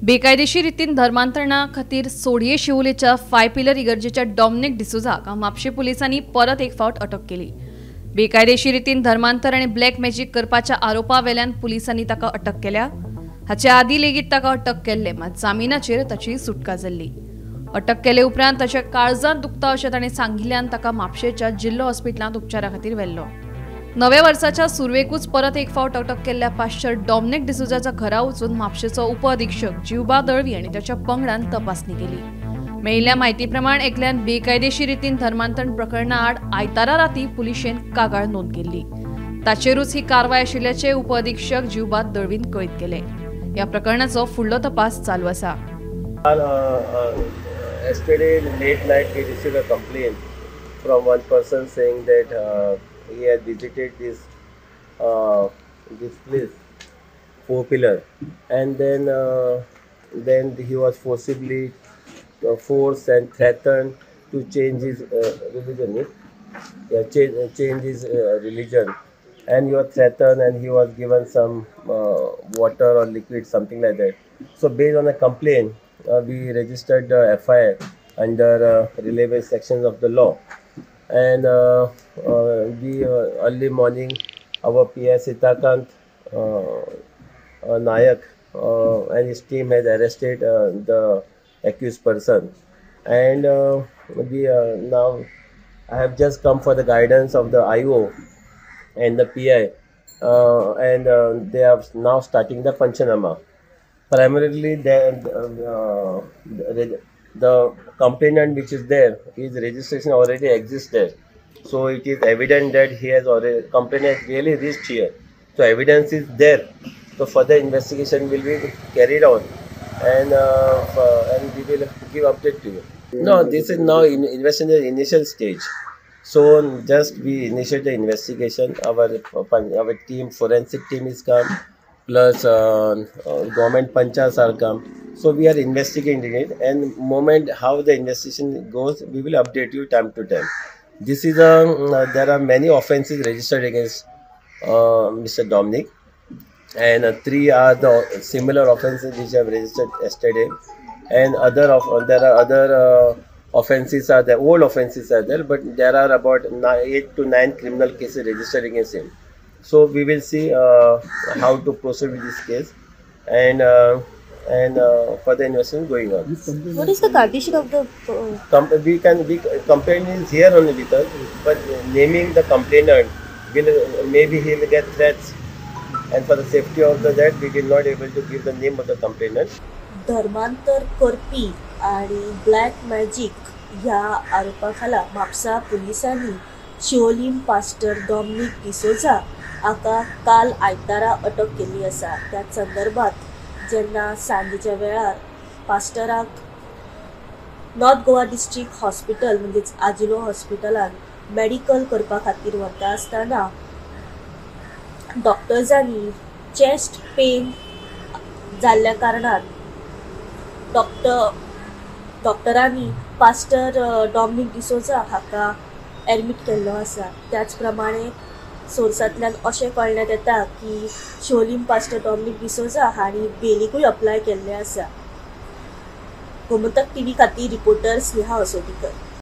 बेकायदेशीर रितीन धर्मांतरणा खातीर सोडये शिवोलेच्या 5 पिलर इगर्जेच्या डॉमिनिक डिसोजाक म्हापशे पुलिसांनी परत एक फावट अटक केली। बेकायदेशीर रितीन धर्मांतर आनी ब्लॅक मॅजिक करपाच्या आरोपावेल्यान पुलिसांनी ताका अटक केल्या। हाचे आदी लेगीत ताका अटक केल्ले, मात जामिनाचेर ताची सुटका जाल्ली। अटक केले उपरांत ताच्या काळजांत दुखता अशें ताणें सांगिल्ल्यान ताका म्हापशेच्या जिल्लो हॉस्पिटलांत उपचारा खातीर व्हेल्लो। नव्या वर्साच्या सुरवेकूच परत एक फावट अटक केल्ल्या पास्टर डॉमिनिक डिसोजाच्या घरा वचून म्हापशेचो उप अधीक्षक जिवबा दळवी आनी ताच्या पंगडान तपासणी केली। मेळिल्ल्या म्हायती प्रमाण एकल्यान बेकायदेशीर रितीन धर्मांतरण प्रकरणा आड आयतारा राती पुलिशेन कागाळ नोंद केल्ली। ताचेरूच ही कारवाय आशिल्ल्याचे उप अधीक्षक जिवबा दळवीन कळीत केले। ह्या प्रकरणाचो फुडलो तपास चालू आसा। Yesterday late night we received a complaint from one person saying that he had visited this place, 4 pillar, and then he was forcibly forced and threatened to change his religion. Change his religion, and he was threatened and he was given some water or liquid, something like that. So based on a complaint, we registered the FIR under relevant sections of the law, and early morning our PI Sitakant Nayak and his team has arrested the accused person, and now I have just come for the guidance of the IO and the PI, and they are now starting the Panchanama. Primarily, the complainant which is there, his registration already exists there. So it is evident that he has already, complainant has really reached here. So evidence is there. So further investigation will be carried out, and we will give update to you. No, this is now investigation initial stage. So just we initiate the investigation. Our team, forensic team is come. Plus government panchayats are come, so we are investigating it, and moment how the investigation goes, we will update you time to time. This is there are many offences registered against Mr. Dominic, and 3 are the similar offences which have registered yesterday, and there are other offences are there, old offences are there, but there are about 8 to 9 criminal cases registered against him. So we will see how to proceed with this case, and further investigation going on. What is the condition of the complaint is here only with us, but naming the complainant will maybe he will get threats, and for the safety of that we will not able to give the name of the complainant. धर्मांतर करपी आणि black magic ह्या आरोपाखाला म्हापसा पुलिसांनी Siolim pastor Dominic D'Souza हाका काल आयतारा अटक केली आसा। त्या संदर्भात जेन्ना सांजेच्या वेळार पास्टराक नॉर्थ गोवा डिस्ट्रिक्ट हॉस्पिटल म्हणजेच आजिलो हॉस्पिटलान मेडिकल करपा खातीर वता आसतना डॉक्टर्सांनी चेस्ट पेन जाल्ल्या कारणान डॉक्टरांनी पास्टर डॉमिनिक डिसोजा हाका एडमिट केल्लो आसा। त्याच प्रमाणे सोर्सांतल्यान अशें कळण्यात येता की शिवोलीम पास्टर डॉमिनिक डिसोजा हांणी बेलीकूय अप्लाय केल्ले आसा। गोमंतक टीव्ही खातीर रिपोर्टर स्नेहा असोटीकर।